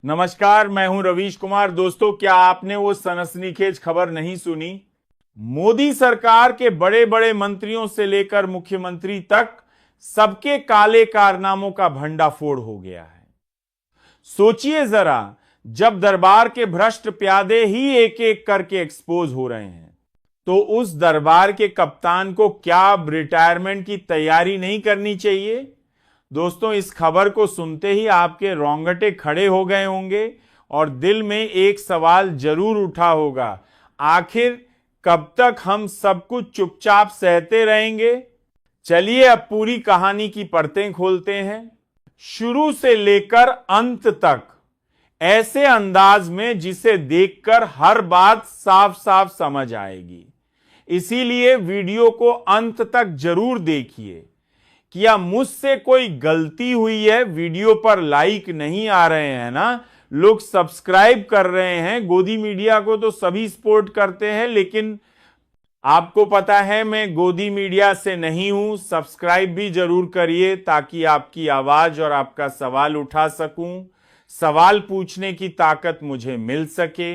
नमस्कार, मैं हूं रवीश कुमार। दोस्तों, क्या आपने वो सनसनीखेज खबर नहीं सुनी? मोदी सरकार के बड़े बड़े मंत्रियों से लेकर मुख्यमंत्री तक सबके काले कारनामों का भंडाफोड़ हो गया है। सोचिए जरा, जब दरबार के भ्रष्ट प्यादे ही एक एक करके एक्सपोज हो रहे हैं, तो उस दरबार के कप्तान को क्या अब रिटायरमेंट की तैयारी नहीं करनी चाहिए? दोस्तों, इस खबर को सुनते ही आपके रोंगटे खड़े हो गए होंगे और दिल में एक सवाल जरूर उठा होगा, आखिर कब तक हम सब कुछ चुपचाप सहते रहेंगे? चलिए अब पूरी कहानी की परतें खोलते हैं, शुरू से लेकर अंत तक, ऐसे अंदाज में जिसे देखकर हर बात साफ साफ समझ आएगी। इसीलिए वीडियो को अंत तक जरूर देखिए। क्या मुझसे कोई गलती हुई है? वीडियो पर लाइक नहीं आ रहे हैं ना? लोग सब्सक्राइब कर रहे हैं। गोदी मीडिया को तो सभी सपोर्ट करते हैं, लेकिन आपको पता है मैं गोदी मीडिया से नहीं हूं। सब्सक्राइब भी जरूर करिए ताकि आपकी आवाज और आपका सवाल उठा सकूं, सवाल पूछने की ताकत मुझे मिल सके।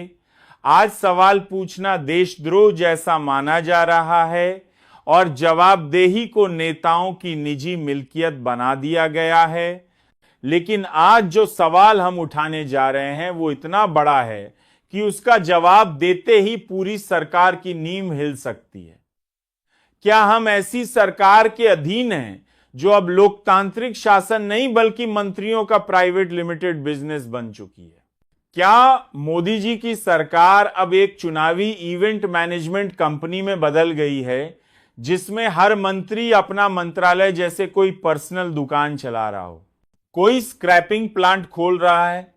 आज सवाल पूछना देशद्रोह जैसा माना जा रहा है और जवाबदेही को नेताओं की निजी मिल्कियत बना दिया गया है। लेकिन आज जो सवाल हम उठाने जा रहे हैं वो इतना बड़ा है कि उसका जवाब देते ही पूरी सरकार की नींव हिल सकती है। क्या हम ऐसी सरकार के अधीन हैं जो अब लोकतांत्रिक शासन नहीं बल्कि मंत्रियों का प्राइवेट लिमिटेड बिजनेस बन चुकी है? क्या मोदी जी की सरकार अब एक चुनावी इवेंट मैनेजमेंट कंपनी में बदल गई है, जिसमें हर मंत्री अपना मंत्रालय जैसे कोई पर्सनल दुकान चला रहा हो? कोई स्क्रैपिंग प्लांट खोल रहा है,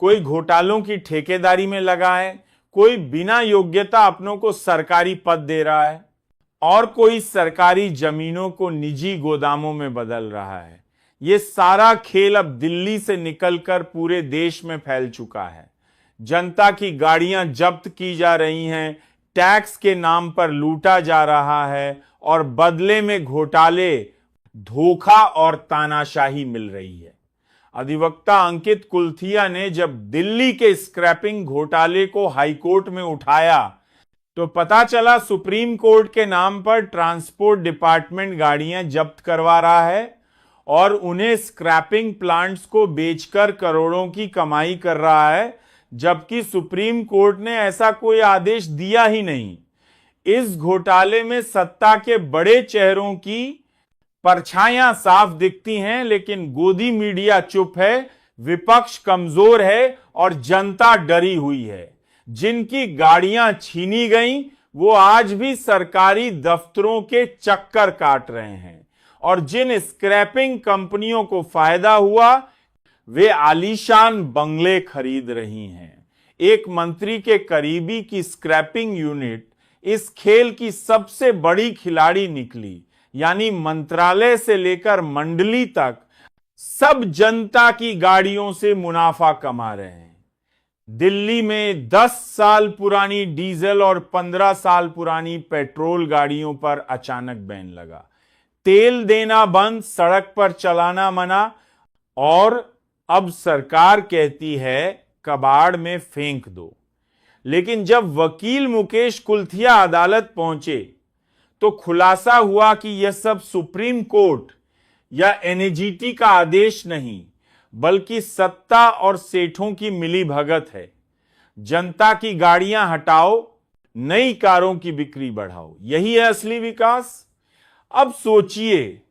कोई घोटालों की ठेकेदारी में लगा है, कोई बिना योग्यता अपनों को सरकारी पद दे रहा है और कोई सरकारी जमीनों को निजी गोदामों में बदल रहा है। ये सारा खेल अब दिल्ली से निकलकर पूरे देश में फैल चुका है। जनता की गाड़ियां जब्त की जा रही हैं, टैक्स के नाम पर लूटा जा रहा है और बदले में घोटाले, धोखा और तानाशाही मिल रही है। अधिवक्ता अंकित कुलथिया ने जब दिल्ली के स्क्रैपिंग घोटाले को हाईकोर्ट में उठाया तो पता चला सुप्रीम कोर्ट के नाम पर ट्रांसपोर्ट डिपार्टमेंट गाड़ियां जब्त करवा रहा है और उन्हें स्क्रैपिंग प्लांट्स को बेचकर करोड़ों की कमाई कर रहा है, जबकि सुप्रीम कोर्ट ने ऐसा कोई आदेश दिया ही नहीं। इस घोटाले में सत्ता के बड़े चेहरों की परछाइयां साफ दिखती हैं, लेकिन गोदी मीडिया चुप है, विपक्ष कमजोर है और जनता डरी हुई है। जिनकी गाड़ियां छीनी गईं, वो आज भी सरकारी दफ्तरों के चक्कर काट रहे हैं और जिन स्क्रैपिंग कंपनियों को फायदा हुआ, वे आलीशान बंगले खरीद रही हैं। एक मंत्री के करीबी की स्क्रैपिंग यूनिट इस खेल की सबसे बड़ी खिलाड़ी निकली, यानी मंत्रालय से लेकर मंडली तक सब जनता की गाड़ियों से मुनाफा कमा रहे हैं। दिल्ली में 10 साल पुरानी डीजल और 15 साल पुरानी पेट्रोल गाड़ियों पर अचानक बैन लगा। तेल देना बंद, सड़क पर चलाना मना, और अब सरकार कहती है कबाड़ में फेंक दो। लेकिन जब वकील मुकेश कुलथिया अदालत पहुंचे तो खुलासा हुआ कि यह सब सुप्रीम कोर्ट या एनजीटी का आदेश नहीं, बल्कि सत्ता और सेठों की मिलीभगत है। जनता की गाड़ियां हटाओ, नई कारों की बिक्री बढ़ाओ, यही है असली विकास। अब सोचिए,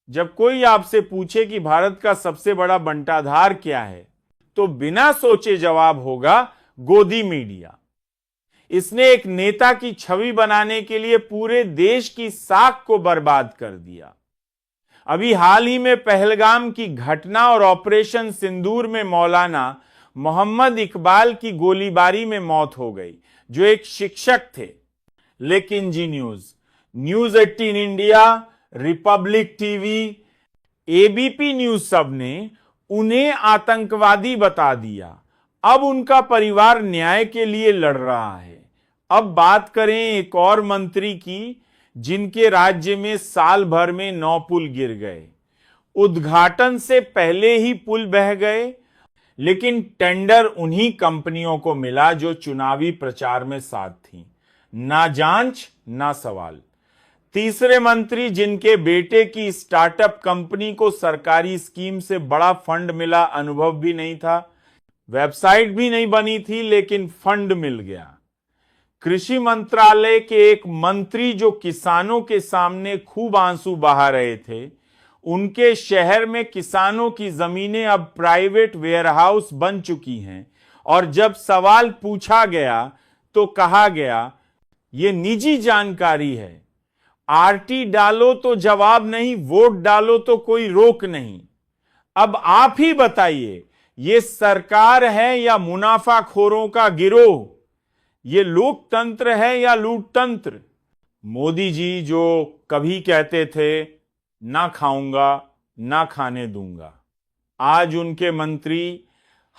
जब कोई आपसे पूछे कि भारत का सबसे बड़ा बंटाधार क्या है, तो बिना सोचे जवाब होगा गोदी मीडिया। इसने एक नेता की छवि बनाने के लिए पूरे देश की साख को बर्बाद कर दिया। अभी हाल ही में पहलगाम की घटना और ऑपरेशन सिंदूर में मौलाना मोहम्मद इकबाल की गोलीबारी में मौत हो गई, जो एक शिक्षक थे। लेकिन Zee News 18 India, Republic TV, ABP News सब ने उन्हें आतंकवादी बता दिया। अब उनका परिवार न्याय के लिए लड़ रहा है। अब बात करें एक और मंत्री की, जिनके राज्य में साल भर में 9 पुल गिर गए, उद्घाटन से पहले ही पुल बह गए, लेकिन टेंडर उन्हीं कंपनियों को मिला जो चुनावी प्रचार में साथ थीं। ना जांच ना सवाल। तीसरे मंत्री जिनके बेटे की स्टार्टअप कंपनी को सरकारी स्कीम से बड़ा फंड मिला, अनुभव भी नहीं था, वेबसाइट भी नहीं बनी थी, लेकिन फंड मिल गया। कृषि मंत्रालय के एक मंत्री जो किसानों के सामने खूब आंसू बहा रहे थे, उनके शहर में किसानों की जमीनें अब प्राइवेट वेयरहाउस बन चुकी हैं, और जब सवाल पूछा गया तो कहा गया ये निजी जानकारी है, आरटी डालो तो जवाब नहीं, वोट डालो तो कोई रोक नहीं। अब आप ही बताइए, ये सरकार है या मुनाफाखोरों का गिरोह? ये लोकतंत्र है या लूटतंत्र? मोदी जी जो कभी कहते थे ना खाऊंगा ना खाने दूंगा, आज उनके मंत्री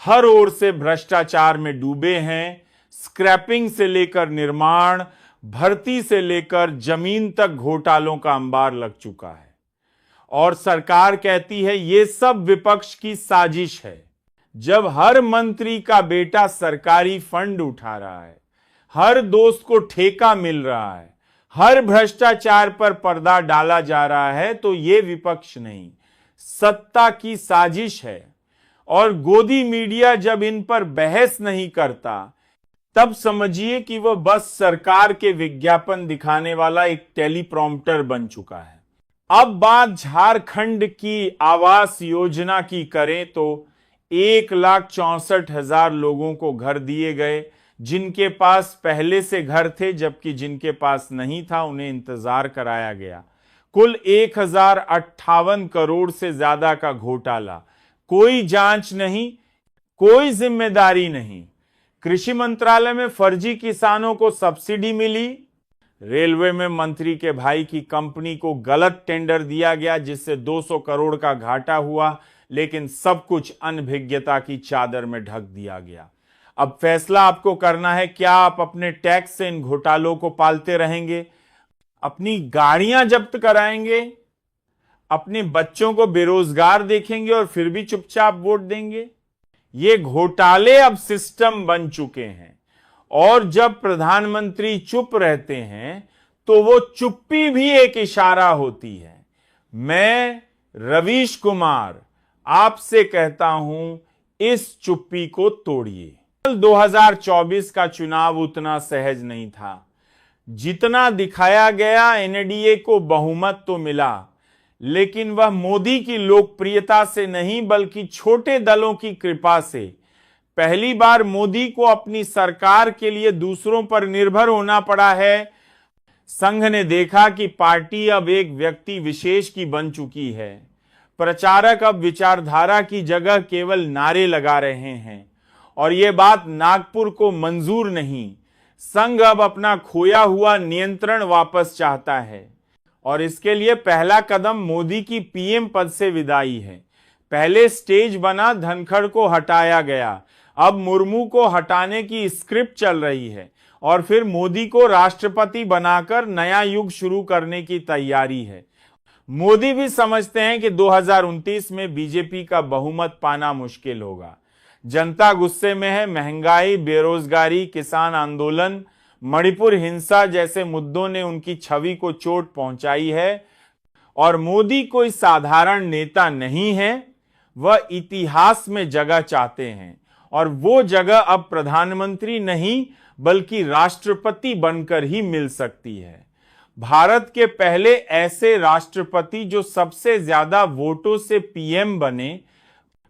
हर ओर से भ्रष्टाचार में डूबे हैं। स्क्रैपिंग से लेकर निर्माण, भर्ती से लेकर जमीन तक घोटालों का अंबार लग चुका है, और सरकार कहती है ये सब विपक्ष की साजिश है। जब हर मंत्री का बेटा सरकारी फंड उठा रहा है, हर दोस्त को ठेका मिल रहा है, हर भ्रष्टाचार पर पर्दा डाला जा रहा है, तो ये विपक्ष नहीं, सत्ता की साजिश है। और गोदी मीडिया जब इन पर बहस नहीं करता, तब समझिए कि वह बस सरकार के विज्ञापन दिखाने वाला एक टेलीप्रॉम्प्टर बन चुका है। अब बात झारखंड की आवास योजना की करें तो 1,64,000 लोगों को घर दिए गए, जिनके पास पहले से घर थे, जबकि जिनके पास नहीं था उन्हें इंतजार कराया गया। कुल 1,058 करोड़ से ज्यादा का घोटाला, कोई जांच नहीं, कोई जिम्मेदारी नहीं। कृषि मंत्रालय में फर्जी किसानों को सब्सिडी मिली, रेलवे में मंत्री के भाई की कंपनी को गलत टेंडर दिया गया जिससे 200 करोड़ का घाटा हुआ, लेकिन सब कुछ अनभिज्ञता की चादर में ढक दिया गया। अब फैसला आपको करना है, क्या आप अपने टैक्स से इन घोटालों को पालते रहेंगे, अपनी गाड़ियां जब्त कराएंगे, अपने बच्चों को बेरोजगार देखेंगे और फिर भी चुपचाप वोट देंगे? ये घोटाले अब सिस्टम बन चुके हैं, और जब प्रधानमंत्री चुप रहते हैं तो वो चुप्पी भी एक इशारा होती है। मैं रवीश कुमार आपसे कहता हूं, इस चुप्पी को तोड़िए। 2024 का चुनाव उतना सहज नहीं था जितना दिखाया गया। एनडीए को बहुमत तो मिला, लेकिन वह मोदी की लोकप्रियता से नहीं बल्कि छोटे दलों की कृपा से। पहली बार मोदी को अपनी सरकार के लिए दूसरों पर निर्भर होना पड़ा है। संघ ने देखा कि पार्टी अब एक व्यक्ति विशेष की बन चुकी है। प्रचारक अब विचारधारा की जगह केवल नारे लगा रहे हैं, और यह बात नागपुर को मंजूर नहीं। संघ अब अपना खोया हुआ नियंत्रण वापस चाहता है, और इसके लिए पहला कदम मोदी की पीएम पद से विदाई है। पहले स्टेज बना, धनखड़ को हटाया गया, अब मुर्मू को हटाने की स्क्रिप्ट चल रही है, और फिर मोदी को राष्ट्रपति बनाकर नया युग शुरू करने की तैयारी है। मोदी भी समझते हैं कि 2029 में बीजेपी का बहुमत पाना मुश्किल होगा। जनता गुस्से में है। महंगाई, बेरोजगारी, किसान आंदोलन, मणिपुर हिंसा जैसे मुद्दों ने उनकी छवि को चोट पहुंचाई है, और मोदी कोई साधारण नेता नहीं है, वह इतिहास में जगह चाहते हैं, और वो जगह अब प्रधानमंत्री नहीं बल्कि राष्ट्रपति बनकर ही मिल सकती है। भारत के पहले ऐसे राष्ट्रपति जो सबसे ज्यादा वोटों से पीएम बने,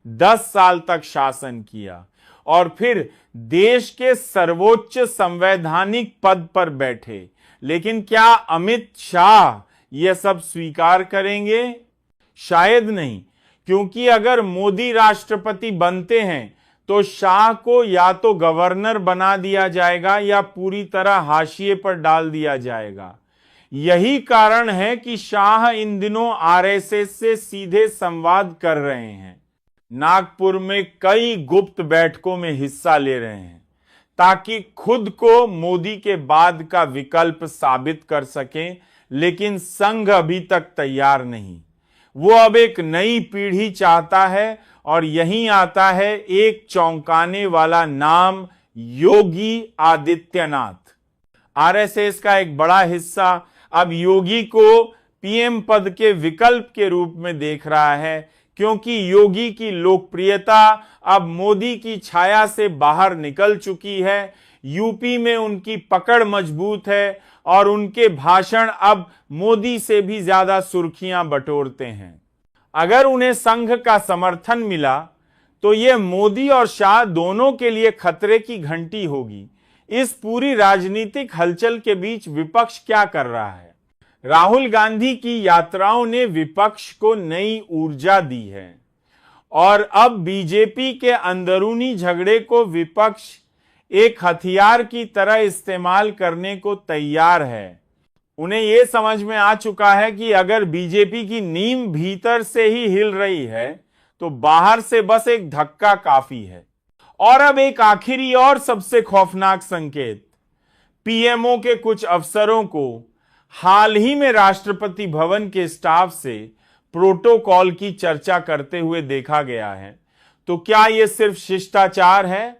10 साल तक शासन किया, और फिर देश के सर्वोच्च संवैधानिक पद पर बैठे। लेकिन क्या अमित शाह यह सब स्वीकार करेंगे? शायद नहीं, क्योंकि अगर मोदी राष्ट्रपति बनते हैं तो शाह को या तो गवर्नर बना दिया जाएगा या पूरी तरह हाशिए पर डाल दिया जाएगा। यही कारण है कि शाह इन दिनों आरएसएस से सीधे संवाद कर रहे हैं। नागपुर में कई गुप्त बैठकों में हिस्सा ले रहे हैं, ताकि खुद को मोदी के बाद का विकल्प साबित कर सकें। लेकिन संघ अभी तक तैयार नहीं। वो अब एक नई पीढ़ी चाहता है, और यहीं आता है एक चौंकाने वाला नाम, योगी आदित्यनाथ। आरएसएस का एक बड़ा हिस्सा अब योगी को पीएम पद के विकल्प के रूप में देख रहा है, क्योंकि योगी की लोकप्रियता अब मोदी की छाया से बाहर निकल चुकी है। यूपी में उनकी पकड़ मजबूत है और उनके भाषण अब मोदी से भी ज्यादा सुर्खियां बटोरते हैं। अगर उन्हें संघ का समर्थन मिला तो यह मोदी और शाह दोनों के लिए खतरे की घंटी होगी। इस पूरी राजनीतिक हलचल के बीच विपक्ष क्या कर रहा है? राहुल गांधी की यात्राओं ने विपक्ष को नई ऊर्जा दी है और अब बीजेपी के अंदरूनी झगड़े को विपक्ष एक हथियार की तरह इस्तेमाल करने को तैयार है। उन्हें यह समझ में आ चुका है कि अगर बीजेपी की नींव भीतर से ही हिल रही है तो बाहर से बस एक धक्का काफी है। और अब एक आखिरी और सबसे खौफनाक संकेत, पीएमओ के कुछ अफसरों को हाल ही में राष्ट्रपति भवन के स्टाफ से प्रोटोकॉल की चर्चा करते हुए देखा गया है। तो क्या यह सिर्फ शिष्टाचार है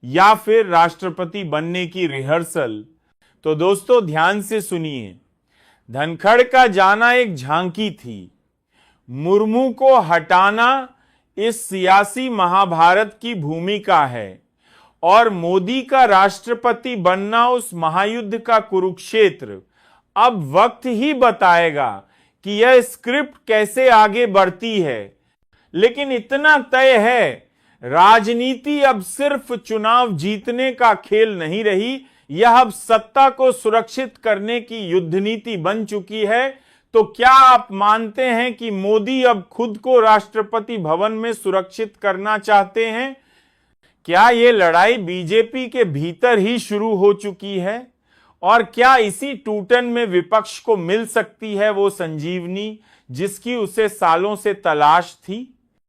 या फिर राष्ट्रपति बनने की रिहर्सल? तो दोस्तों ध्यान से सुनिए। धनखड़ का जाना एक झांकी थी, मुर्मू को हटाना इस सियासी महाभारत की भूमिका है और मोदी का राष्ट्रपति बनना उस महायुद्ध का कुरुक्षेत्र। अब वक्त ही बताएगा कि यह स्क्रिप्ट कैसे आगे बढ़ती है, लेकिन इतना तय है, राजनीति अब सिर्फ चुनाव जीतने का खेल नहीं रही, यह अब सत्ता को सुरक्षित करने की युद्ध नीति बन चुकी है। तो क्या आप मानते हैं कि मोदी अब खुद को राष्ट्रपति भवन में सुरक्षित करना चाहते हैं? क्या यह लड़ाई बीजेपी के भीतर ही शुरू हो चुकी है? और क्या इसी टूटन में विपक्ष को मिल सकती है वो संजीवनी जिसकी उसे सालों से तलाश थी?